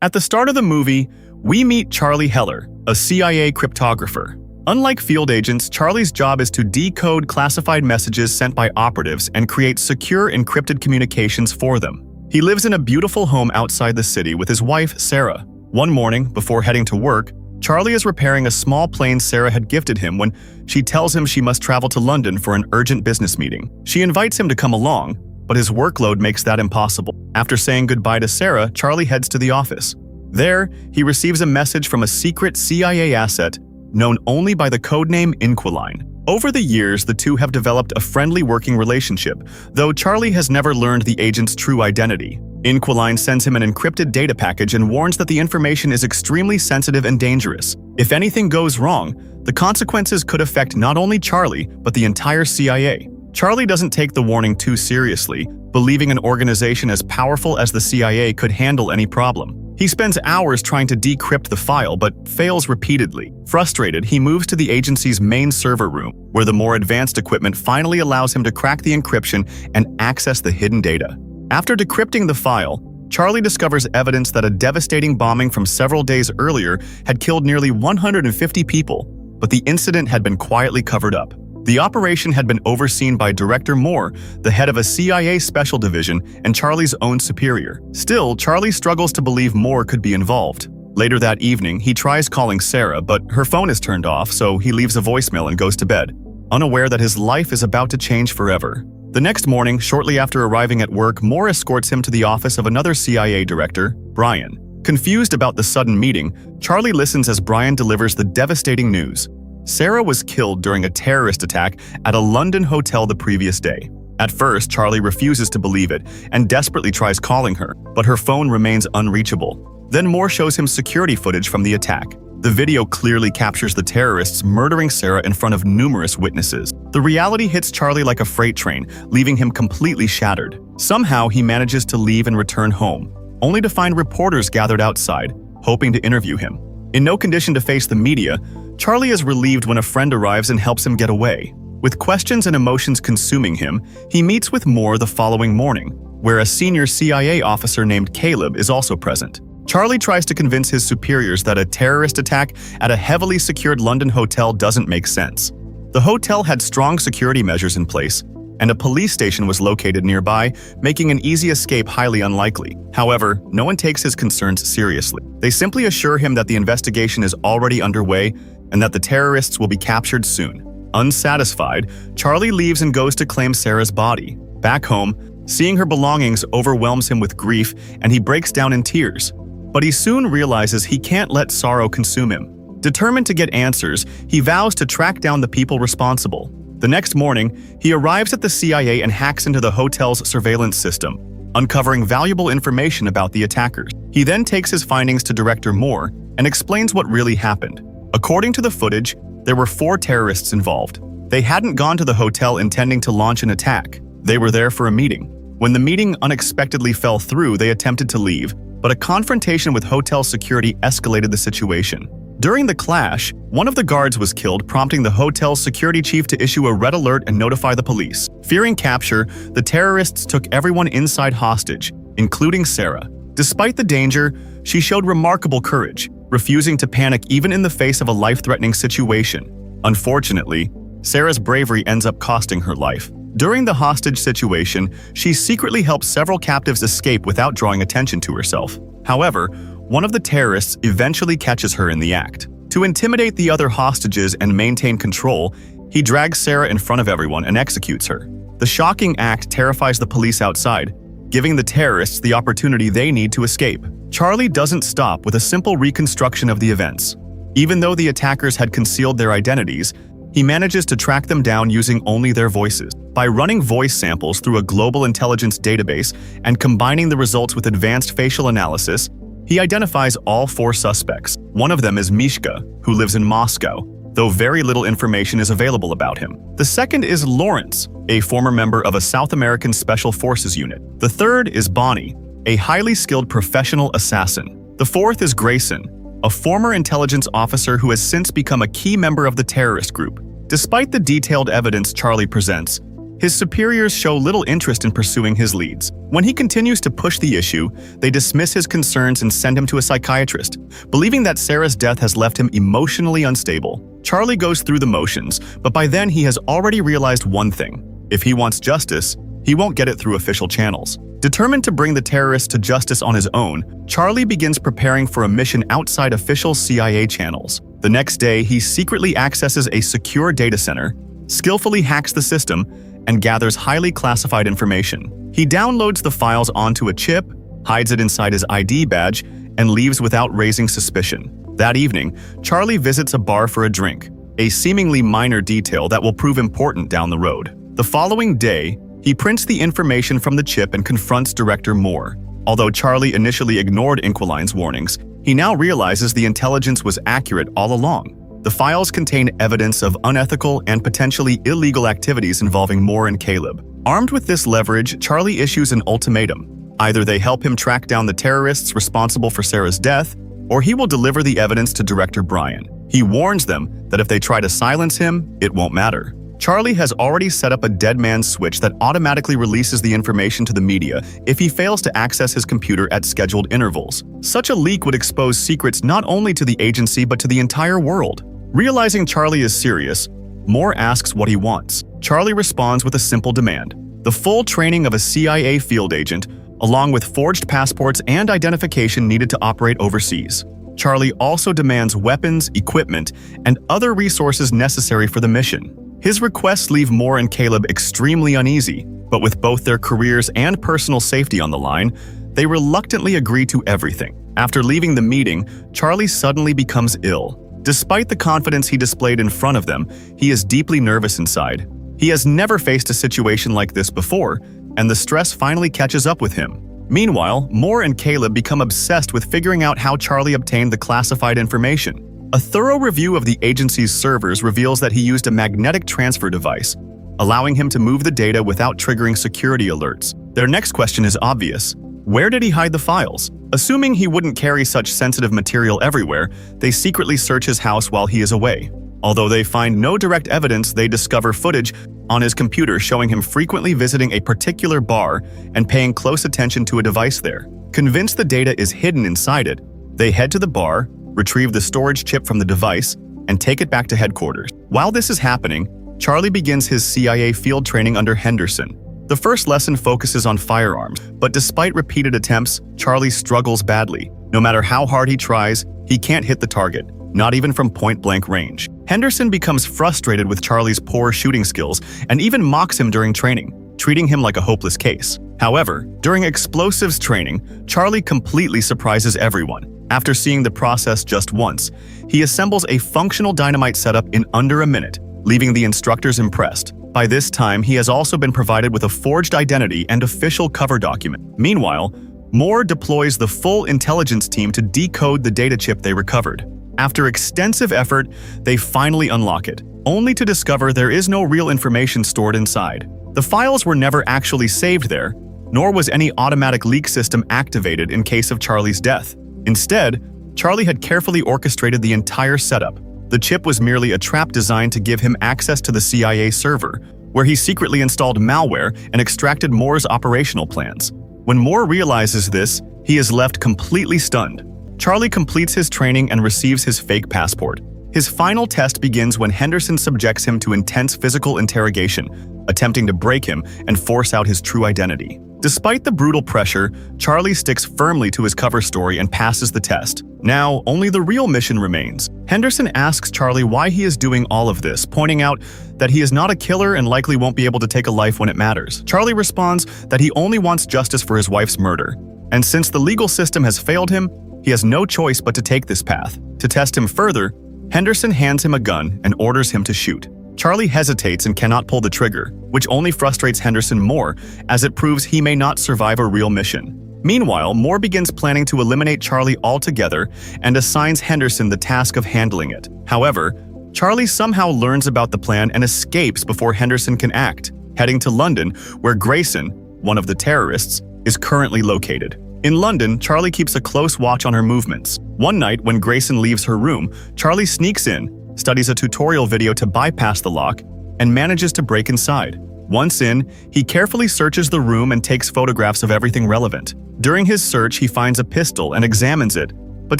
At the start of the movie, we meet Charlie Heller, a CIA cryptographer. Unlike field agents, Charlie's job is to decode classified messages sent by operatives and create secure encrypted communications for them. He lives in a beautiful home outside the city with his wife, Sarah. One morning, before heading to work, Charlie is repairing a small plane Sarah had gifted him when she tells him she must travel to London for an urgent business meeting. She invites him to come along, but his workload makes that impossible. After saying goodbye to Sarah, Charlie heads to the office. There, he receives a message from a secret CIA asset known only by the codename Inquiline. Over the years, the two have developed a friendly working relationship, though Charlie has never learned the agent's true identity. Inquiline sends him an encrypted data package and warns that the information is extremely sensitive and dangerous. If anything goes wrong, the consequences could affect not only Charlie, but the entire CIA. Charlie doesn't take the warning too seriously, believing an organization as powerful as the CIA could handle any problem. He spends hours trying to decrypt the file, but fails repeatedly. Frustrated, he moves to the agency's main server room, where the more advanced equipment finally allows him to crack the encryption and access the hidden data. After decrypting the file, Charlie discovers evidence that a devastating bombing from several days earlier had killed nearly 150 people, but the incident had been quietly covered up. The operation had been overseen by Director Moore, the head of a CIA special division and Charlie's own superior. Still, Charlie struggles to believe Moore could be involved. Later that evening, he tries calling Sarah, but her phone is turned off, so he leaves a voicemail and goes to bed, unaware that his life is about to change forever. The next morning, shortly after arriving at work, Moore escorts him to the office of another CIA director, Brian. Confused about the sudden meeting, Charlie listens as Brian delivers the devastating news. Sarah was killed during a terrorist attack at a London hotel the previous day. At first, Charlie refuses to believe it and desperately tries calling her, but her phone remains unreachable. Then Moore shows him security footage from the attack. The video clearly captures the terrorists murdering Sarah in front of numerous witnesses. The reality hits Charlie like a freight train, leaving him completely shattered. Somehow, he manages to leave and return home, only to find reporters gathered outside, hoping to interview him. In no condition to face the media, Charlie is relieved when a friend arrives and helps him get away. With questions and emotions consuming him, he meets with Moore the following morning, where a senior CIA officer named Caleb is also present. Charlie tries to convince his superiors that a terrorist attack at a heavily secured London hotel doesn't make sense. The hotel had strong security measures in place, and a police station was located nearby, making an easy escape highly unlikely. However, no one takes his concerns seriously. They simply assure him that the investigation is already underway and that the terrorists will be captured soon. Unsatisfied, Charlie leaves and goes to claim Sarah's body. Back home, seeing her belongings overwhelms him with grief and he breaks down in tears. But he soon realizes he can't let sorrow consume him. Determined to get answers, he vows to track down the people responsible. The next morning, he arrives at the CIA and hacks into the hotel's surveillance system, uncovering valuable information about the attackers. He then takes his findings to Director Moore and explains what really happened. According to the footage, there were 4 terrorists involved. They hadn't gone to the hotel intending to launch an attack. They were there for a meeting. When the meeting unexpectedly fell through, they attempted to leave, but a confrontation with hotel security escalated the situation. During the clash, one of the guards was killed, prompting the hotel's security chief to issue a red alert and notify the police. Fearing capture, the terrorists took everyone inside hostage, including Sarah. Despite the danger, she showed remarkable courage, refusing to panic even in the face of a life-threatening situation. Unfortunately, Sarah's bravery ends up costing her life. During the hostage situation, she secretly helped several captives escape without drawing attention to herself. However, one of the terrorists eventually catches her in the act. To intimidate the other hostages and maintain control, he drags Sarah in front of everyone and executes her. The shocking act terrifies the police outside, giving the terrorists the opportunity they need to escape. Charlie doesn't stop with a simple reconstruction of the events. Even though the attackers had concealed their identities, he manages to track them down using only their voices. By running voice samples through a global intelligence database and combining the results with advanced facial analysis, he identifies all 4 suspects. One of them is Mishka, who lives in Moscow, though very little information is available about him. The second is Lawrence, a former member of a South American Special Forces unit. The third is Bonnie, a highly skilled professional assassin. The fourth is Grayson, a former intelligence officer who has since become a key member of the terrorist group. Despite the detailed evidence Charlie presents, His superiors show little interest in pursuing his leads. When he continues to push the issue, they dismiss his concerns and send him to a psychiatrist, believing that Sarah's death has left him emotionally unstable. Charlie goes through the motions, but by then he has already realized one thing. If he wants justice, he won't get it through official channels. Determined to bring the terrorists to justice on his own, Charlie begins preparing for a mission outside official CIA channels. The next day, he secretly accesses a secure data center, skillfully hacks the system, and gathers highly classified information. He downloads the files onto a chip, hides it inside his ID badge, and leaves without raising suspicion. That evening, Charlie visits a bar for a drink, a seemingly minor detail that will prove important down the road. The following day, he prints the information from the chip and confronts Director Moore. Although Charlie initially ignored Inquiline's warnings, he now realizes the intelligence was accurate all along. The files contain evidence of unethical and potentially illegal activities involving Moore and Caleb. Armed with this leverage, Charlie issues an ultimatum. Either they help him track down the terrorists responsible for Sarah's death, or he will deliver the evidence to Director Brian. He warns them that if they try to silence him, it won't matter. Charlie has already set up a dead man's switch that automatically releases the information to the media if he fails to access his computer at scheduled intervals. Such a leak would expose secrets not only to the agency but to the entire world. Realizing Charlie is serious, Moore asks what he wants. Charlie responds with a simple demand: the full training of a CIA field agent, along with forged passports and identification needed to operate overseas. Charlie also demands weapons, equipment, and other resources necessary for the mission. His requests leave Moore and Caleb extremely uneasy, but with both their careers and personal safety on the line, they reluctantly agree to everything. After leaving the meeting, Charlie suddenly becomes ill. Despite the confidence he displayed in front of them, he is deeply nervous inside. He has never faced a situation like this before, and the stress finally catches up with him. Meanwhile, Moore and Caleb become obsessed with figuring out how Charlie obtained the classified information. A thorough review of the agency's servers reveals that he used a magnetic transfer device, allowing him to move the data without triggering security alerts. Their next question is obvious: where did he hide the files? Assuming he wouldn't carry such sensitive material everywhere, they secretly search his house while he is away. Although they find no direct evidence, they discover footage on his computer showing him frequently visiting a particular bar and paying close attention to a device there. Convinced the data is hidden inside it, they head to the bar, retrieve the storage chip from the device, and take it back to headquarters. While this is happening, Charlie begins his CIA field training under Henderson. The first lesson focuses on firearms, but despite repeated attempts, Charlie struggles badly. No matter how hard he tries, he can't hit the target, not even from point-blank range. Henderson becomes frustrated with Charlie's poor shooting skills and even mocks him during training, treating him like a hopeless case. However, during explosives training, Charlie completely surprises everyone. After seeing the process just once, he assembles a functional dynamite setup in under a minute, leaving the instructors impressed. By this time, he has also been provided with a forged identity and official cover document. Meanwhile, Moore deploys the full intelligence team to decode the data chip they recovered. After extensive effort, they finally unlock it, only to discover there is no real information stored inside. The files were never actually saved there, nor was any automatic leak system activated in case of Charlie's death. Instead, Charlie had carefully orchestrated the entire setup. The chip was merely a trap designed to give him access to the CIA server, where he secretly installed malware and extracted Moore's operational plans. When Moore realizes this, he is left completely stunned. Charlie completes his training and receives his fake passport. His final test begins when Henderson subjects him to intense physical interrogation, attempting to break him and force out his true identity. Despite the brutal pressure, Charlie sticks firmly to his cover story and passes the test. Now, only the real mission remains. Henderson asks Charlie why he is doing all of this, pointing out that he is not a killer and likely won't be able to take a life when it matters. Charlie responds that he only wants justice for his wife's murder, and since the legal system has failed him, he has no choice but to take this path. To test him further, Henderson hands him a gun and orders him to shoot. Charlie hesitates and cannot pull the trigger, which only frustrates Henderson more, as it proves he may not survive a real mission. Meanwhile, Moore begins planning to eliminate Charlie altogether and assigns Henderson the task of handling it. However, Charlie somehow learns about the plan and escapes before Henderson can act, heading to London, where Grayson, one of the terrorists, is currently located. In London, Charlie keeps a close watch on her movements. One night, when Grayson leaves her room, Charlie sneaks in, studies a tutorial video to bypass the lock, and manages to break inside. Once in, he carefully searches the room and takes photographs of everything relevant. During his search, he finds a pistol and examines it, but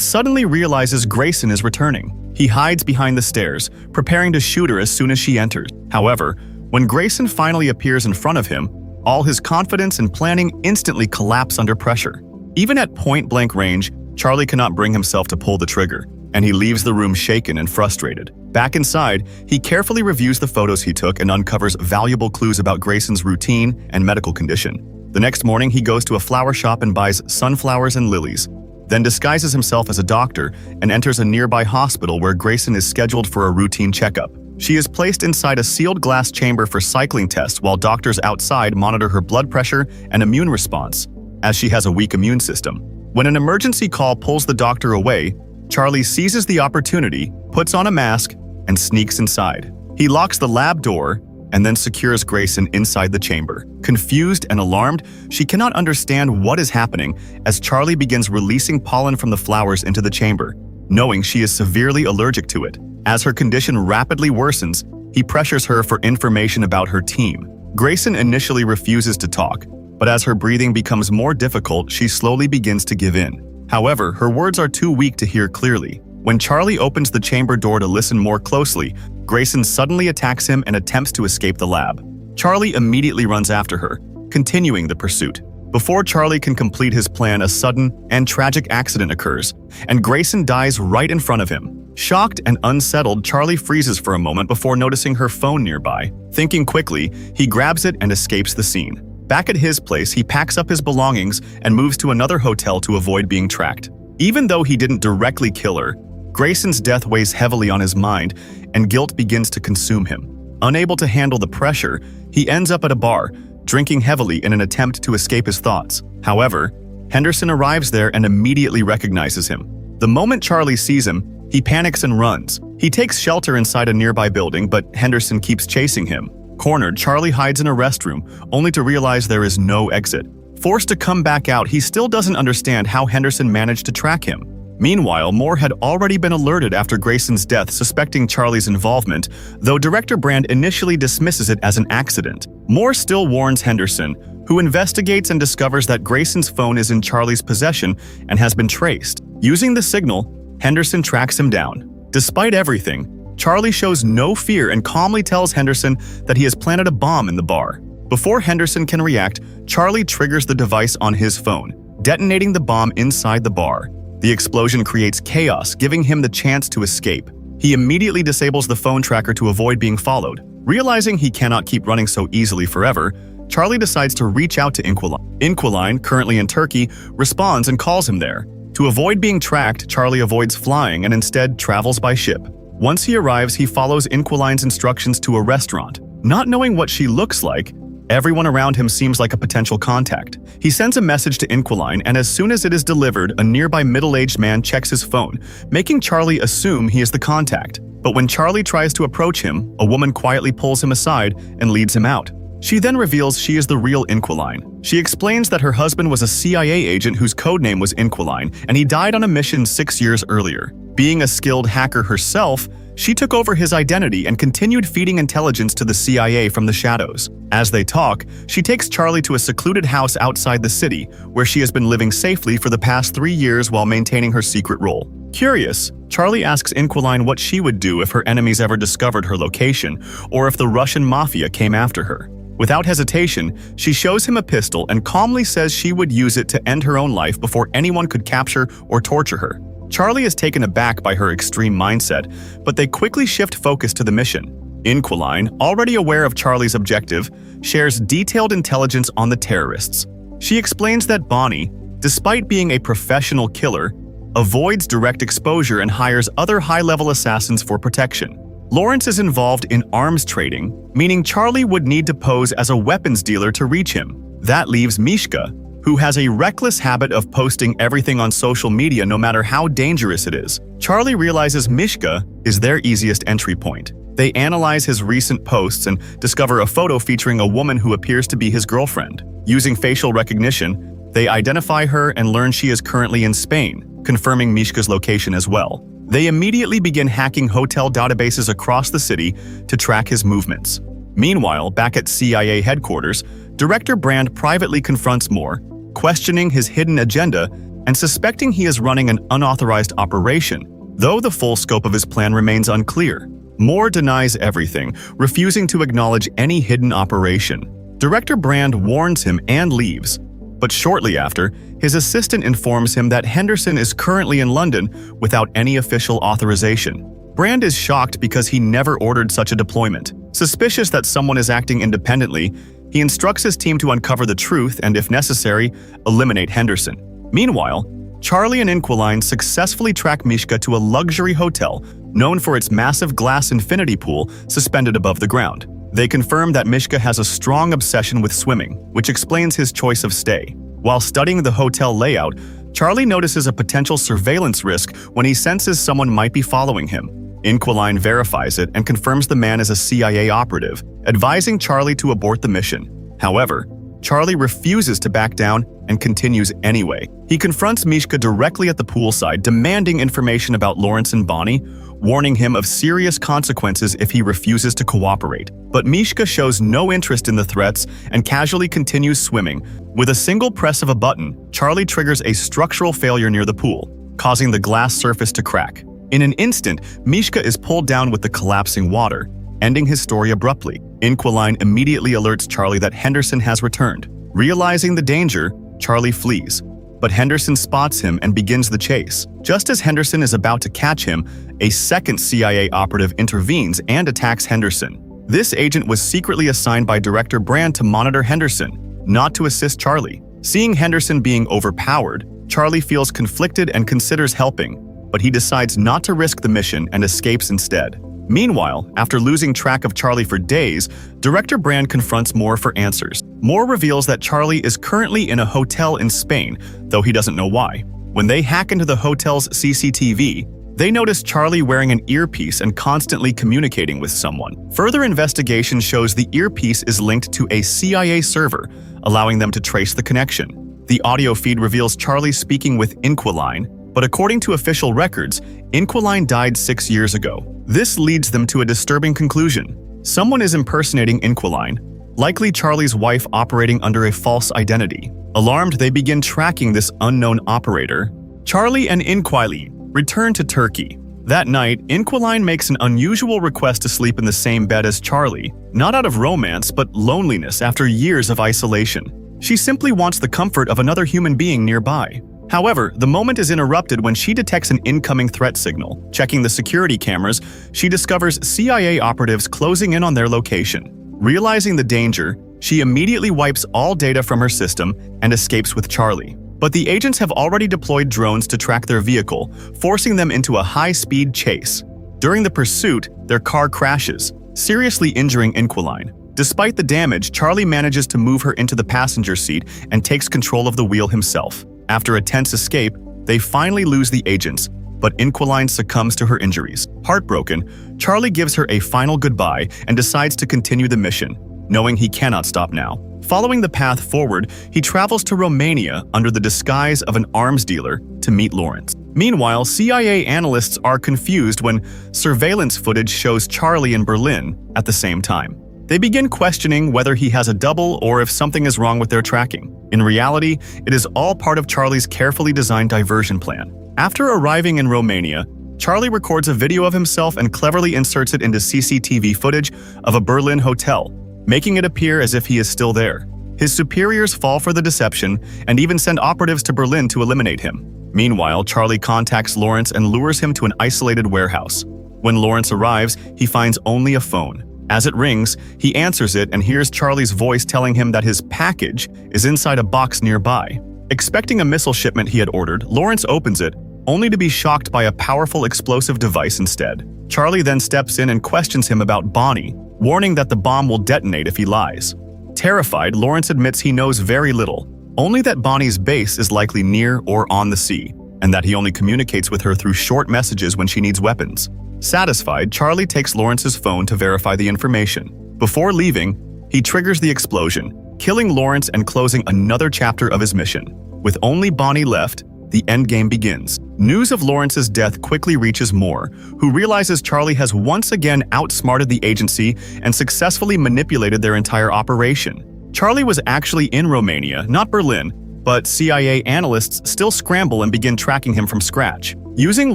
suddenly realizes Grayson is returning. He hides behind the stairs, preparing to shoot her as soon as she enters. However, when Grayson finally appears in front of him, all his confidence and planning instantly collapse under pressure. Even at point-blank range, Charlie cannot bring himself to pull the trigger, and he leaves the room shaken and frustrated. Back inside, he carefully reviews the photos he took and uncovers valuable clues about Grayson's routine and medical condition. The next morning, he goes to a flower shop and buys sunflowers and lilies, then disguises himself as a doctor and enters a nearby hospital where Grayson is scheduled for a routine checkup. She is placed inside a sealed glass chamber for cycling tests while doctors outside monitor her blood pressure and immune response, as she has a weak immune system. When an emergency call pulls the doctor away, Charlie seizes the opportunity, puts on a mask, and sneaks inside. He locks the lab door and then secures Grayson inside the chamber. Confused and alarmed, she cannot understand what is happening as Charlie begins releasing pollen from the flowers into the chamber, knowing she is severely allergic to it. As her condition rapidly worsens, he pressures her for information about her team. Grayson initially refuses to talk, but as her breathing becomes more difficult, she slowly begins to give in. However, her words are too weak to hear clearly. When Charlie opens the chamber door to listen more closely, Grayson suddenly attacks him and attempts to escape the lab. Charlie immediately runs after her, continuing the pursuit. Before Charlie can complete his plan, a sudden and tragic accident occurs, and Grayson dies right in front of him. Shocked and unsettled, Charlie freezes for a moment before noticing her phone nearby. Thinking quickly, he grabs it and escapes the scene. Back at his place, he packs up his belongings and moves to another hotel to avoid being tracked. Even though he didn't directly kill her, Grayson's death weighs heavily on his mind, and guilt begins to consume him. Unable to handle the pressure, he ends up at a bar, drinking heavily in an attempt to escape his thoughts. However, Henderson arrives there and immediately recognizes him. The moment Charlie sees him, he panics and runs. He takes shelter inside a nearby building, but Henderson keeps chasing him. Cornered, Charlie hides in a restroom, only to realize there is no exit. Forced to come back out, he still doesn't understand how Henderson managed to track him. Meanwhile, Moore had already been alerted after Grayson's death, suspecting Charlie's involvement, though Director Brand initially dismisses it as an accident. Moore still warns Henderson, who investigates and discovers that Grayson's phone is in Charlie's possession and has been traced. Using the signal, Henderson tracks him down. Despite everything, Charlie shows no fear and calmly tells Henderson that he has planted a bomb in the bar. Before Henderson can react, Charlie triggers the device on his phone, detonating the bomb inside the bar. The explosion creates chaos, giving him the chance to escape. He immediately disables the phone tracker to avoid being followed. Realizing he cannot keep running so easily forever, Charlie decides to reach out to Inquiline. Inquiline, currently in Turkey, responds and calls him there. To avoid being tracked, Charlie avoids flying and instead travels by ship. Once he arrives, he follows Inquiline's instructions to a restaurant. Not knowing what she looks like, everyone around him seems like a potential contact. He sends a message to Inquiline, and as soon as it is delivered, a nearby middle-aged man checks his phone, making Charlie assume he is the contact. But when Charlie tries to approach him, a woman quietly pulls him aside and leads him out. She then reveals she is the real Inquiline. She explains that her husband was a CIA agent whose codename was Inquiline, and he died on a mission 6 years earlier. Being a skilled hacker herself, she took over his identity and continued feeding intelligence to the CIA from the shadows. As they talk, she takes Charlie to a secluded house outside the city, where she has been living safely for the past 3 years while maintaining her secret role. Curious, Charlie asks Inquiline what she would do if her enemies ever discovered her location, or if the Russian mafia came after her. Without hesitation, she shows him a pistol and calmly says she would use it to end her own life before anyone could capture or torture her. Charlie is taken aback by her extreme mindset, but they quickly shift focus to the mission. Inquiline, already aware of Charlie's objective, shares detailed intelligence on the terrorists. She explains that Bonnie, despite being a professional killer, avoids direct exposure and hires other high-level assassins for protection. Lawrence is involved in arms trading, meaning Charlie would need to pose as a weapons dealer to reach him. That leaves Mishka, who has a reckless habit of posting everything on social media no matter how dangerous it is. Charlie realizes Mishka is their easiest entry point. They analyze his recent posts and discover a photo featuring a woman who appears to be his girlfriend. Using facial recognition, they identify her and learn she is currently in Spain, confirming Mishka's location as well. They immediately begin hacking hotel databases across the city to track his movements. Meanwhile, back at CIA headquarters, Director Brand privately confronts Moore, questioning his hidden agenda and suspecting he is running an unauthorized operation, though the full scope of his plan remains unclear. Moore denies everything, refusing to acknowledge any hidden operation. Director Brand warns him and leaves, but shortly after, his assistant informs him that Henderson is currently in London without any official authorization. Brand is shocked because he never ordered such a deployment. Suspicious that someone is acting independently, he instructs his team to uncover the truth and, if necessary, eliminate Henderson. Meanwhile, Charlie and Inquiline successfully track Mishka to a luxury hotel known for its massive glass infinity pool suspended above the ground. They confirm that Mishka has a strong obsession with swimming, which explains his choice of stay. While studying the hotel layout, Charlie notices a potential surveillance risk when he senses someone might be following him. Inquiline verifies it and confirms the man is a CIA operative, advising Charlie to abort the mission. However, Charlie refuses to back down and continues anyway. He confronts Mishka directly at the poolside, demanding information about Lawrence and Bonnie, warning him of serious consequences if he refuses to cooperate. But Mishka shows no interest in the threats and casually continues swimming. With a single press of a button, Charlie triggers a structural failure near the pool, causing the glass surface to crack. In an instant, Mishka is pulled down with the collapsing water, ending his story abruptly. Inquiline immediately alerts Charlie that Henderson has returned. Realizing the danger, Charlie flees, but Henderson spots him and begins the chase. Just as Henderson is about to catch him, a second CIA operative intervenes and attacks Henderson. This agent was secretly assigned by Director Brand to monitor Henderson, not to assist Charlie. Seeing Henderson being overpowered, Charlie feels conflicted and considers helping, but he decides not to risk the mission and escapes instead. Meanwhile, after losing track of Charlie for days, Director Brand confronts Moore for answers. Moore reveals that Charlie is currently in a hotel in Spain, though he doesn't know why. When they hack into the hotel's CCTV, they notice Charlie wearing an earpiece and constantly communicating with someone. Further investigation shows the earpiece is linked to a CIA server, allowing them to trace the connection. The audio feed reveals Charlie speaking with Inquiline, but according to official records, Inquiline died 6 years ago. This leads them to a disturbing conclusion. Someone is impersonating Inquiline, likely Charlie's wife operating under a false identity. Alarmed, they begin tracking this unknown operator. Charlie and Inquiline return to Turkey. That night, Inquiline makes an unusual request to sleep in the same bed as Charlie, not out of romance but loneliness after years of isolation. She simply wants the comfort of another human being nearby. However, the moment is interrupted when she detects an incoming threat signal. Checking the security cameras, she discovers CIA operatives closing in on their location. Realizing the danger, she immediately wipes all data from her system and escapes with Charlie. But the agents have already deployed drones to track their vehicle, forcing them into a high-speed chase. During the pursuit, their car crashes, seriously injuring Inquiline. Despite the damage, Charlie manages to move her into the passenger seat and takes control of the wheel himself. After a tense escape, they finally lose the agents, but Inquiline succumbs to her injuries. Heartbroken, Charlie gives her a final goodbye and decides to continue the mission, knowing he cannot stop now. Following the path forward, he travels to Romania under the disguise of an arms dealer to meet Lawrence. Meanwhile, CIA analysts are confused when surveillance footage shows Charlie in Berlin at the same time. They begin questioning whether he has a double or if something is wrong with their tracking. In reality, it is all part of Charlie's carefully designed diversion plan. After arriving in Romania, Charlie records a video of himself and cleverly inserts it into CCTV footage of a Berlin hotel, making it appear as if he is still there. His superiors fall for the deception and even send operatives to Berlin to eliminate him. Meanwhile, Charlie contacts Lawrence and lures him to an isolated warehouse. When Lawrence arrives, he finds only a phone. As it rings, he answers it and hears Charlie's voice telling him that his package is inside a box nearby. Expecting a missile shipment he had ordered, Lawrence opens it, only to be shocked by a powerful explosive device instead. Charlie then steps in and questions him about Bonnie, warning that the bomb will detonate if he lies. Terrified, Lawrence admits he knows very little, only that Bonnie's base is likely near or on the sea, and that he only communicates with her through short messages when she needs weapons. Satisfied, Charlie takes Lawrence's phone to verify the information. Before leaving, he triggers the explosion, killing Lawrence and closing another chapter of his mission. With only Bonnie left, the endgame begins. News of Lawrence's death quickly reaches Moore, who realizes Charlie has once again outsmarted the agency and successfully manipulated their entire operation. Charlie was actually in Romania, not Berlin, but CIA analysts still scramble and begin tracking him from scratch. Using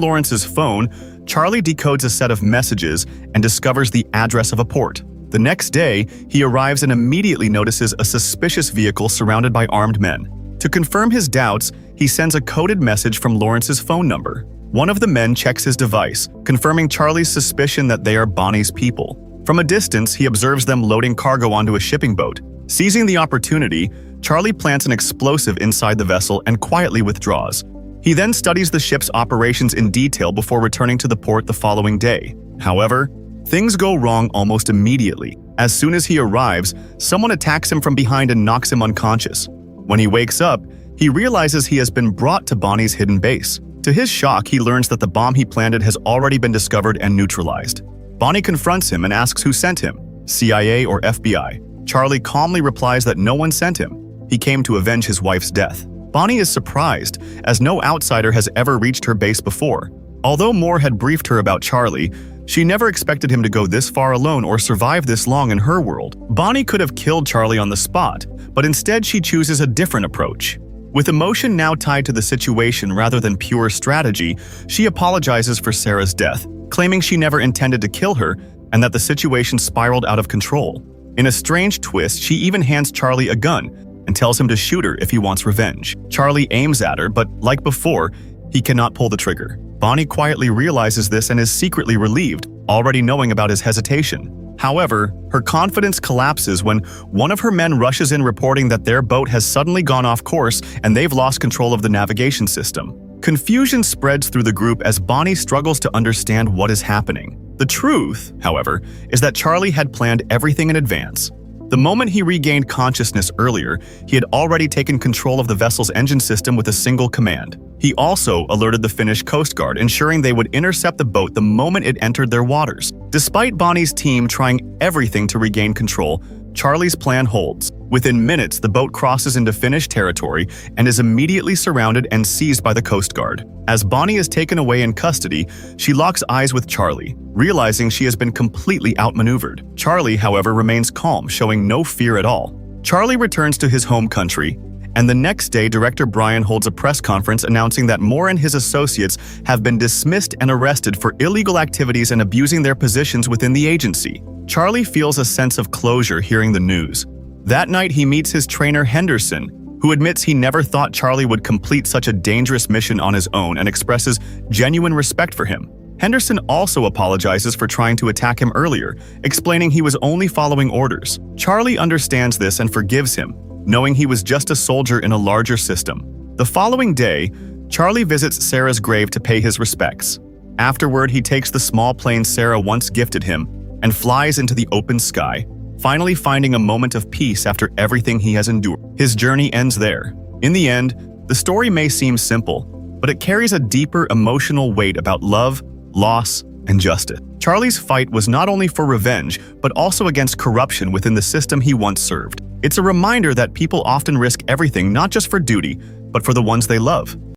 Lawrence's phone, Charlie decodes a set of messages and discovers the address of a port. The next day, he arrives and immediately notices a suspicious vehicle surrounded by armed men. To confirm his doubts, he sends a coded message from Lawrence's phone number. One of the men checks his device, confirming Charlie's suspicion that they are Bonnie's people. From a distance, he observes them loading cargo onto a shipping boat. Seizing the opportunity, Charlie plants an explosive inside the vessel and quietly withdraws. He then studies the ship's operations in detail before returning to the port the following day. However, things go wrong almost immediately. As soon as he arrives, someone attacks him from behind and knocks him unconscious. When he wakes up, he realizes he has been brought to Bonnie's hidden base. To his shock, he learns that the bomb he planted has already been discovered and neutralized. Bonnie confronts him and asks who sent him, CIA or FBI. Charlie calmly replies that no one sent him. He came to avenge his wife's death. Bonnie is surprised, as no outsider has ever reached her base before. Although Moore had briefed her about Charlie, she never expected him to go this far alone or survive this long in her world. Bonnie could have killed Charlie on the spot, but instead she chooses a different approach. With emotion now tied to the situation rather than pure strategy, she apologizes for Sarah's death, claiming she never intended to kill her and that the situation spiraled out of control. In a strange twist, she even hands Charlie a gun and tells him to shoot her if he wants revenge. Charlie aims at her, but like before, he cannot pull the trigger. Bonnie quietly realizes this and is secretly relieved, already knowing about his hesitation. However, her confidence collapses when one of her men rushes in reporting that their boat has suddenly gone off course and they've lost control of the navigation system. Confusion spreads through the group as Bonnie struggles to understand what is happening. The truth, however, is that Charlie had planned everything in advance. The moment he regained consciousness earlier, he had already taken control of the vessel's engine system with a single command. He also alerted the Finnish Coast Guard, ensuring they would intercept the boat the moment it entered their waters. Despite Bonnie's team trying everything to regain control, Charlie's plan holds. Within minutes, the boat crosses into Finnish territory and is immediately surrounded and seized by the Coast Guard. As Bonnie is taken away in custody, she locks eyes with Charlie, realizing she has been completely outmaneuvered. Charlie, however, remains calm, showing no fear at all. Charlie returns to his home country, and the next day, Director Brian holds a press conference announcing that Moore and his associates have been dismissed and arrested for illegal activities and abusing their positions within the agency. Charlie feels a sense of closure hearing the news. That night, he meets his trainer Henderson, who admits he never thought Charlie would complete such a dangerous mission on his own and expresses genuine respect for him. Henderson also apologizes for trying to attack him earlier, explaining he was only following orders. Charlie understands this and forgives him, knowing he was just a soldier in a larger system. The following day, Charlie visits Sarah's grave to pay his respects. Afterward, he takes the small plane Sarah once gifted him and flies into the open sky, finally finding a moment of peace after everything he has endured. His journey ends there. In the end, the story may seem simple, but it carries a deeper emotional weight about love, loss, and justice. Charlie's fight was not only for revenge, but also against corruption within the system he once served. It's a reminder that people often risk everything not just for duty, but for the ones they love.